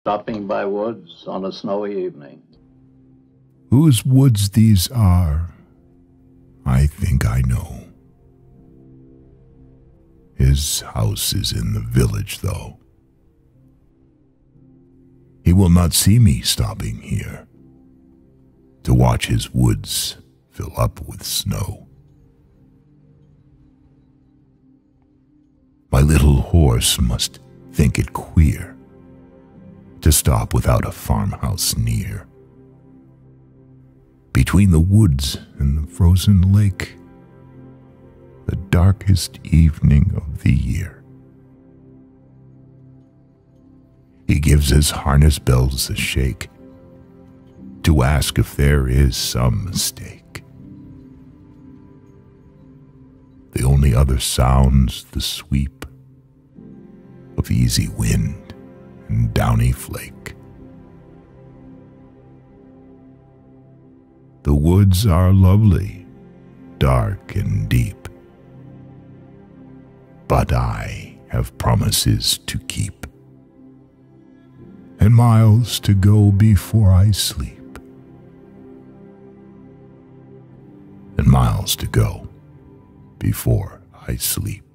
Stopping by woods on a snowy evening. Whose woods these are, I think I know. His house is in the village, though. He will not see me stopping here to watch his woods fill up with snow. My little horse must think it queer to stop without a farmhouse near. Between the woods and the frozen lake, the darkest evening of the year. He gives his harness bells a shake to ask if there is some mistake. The only other sounds the sweep of easy wind and downy flake. The woods are lovely, dark and deep, but I have promises to keep, and miles to go before I sleep, and miles to go before I sleep.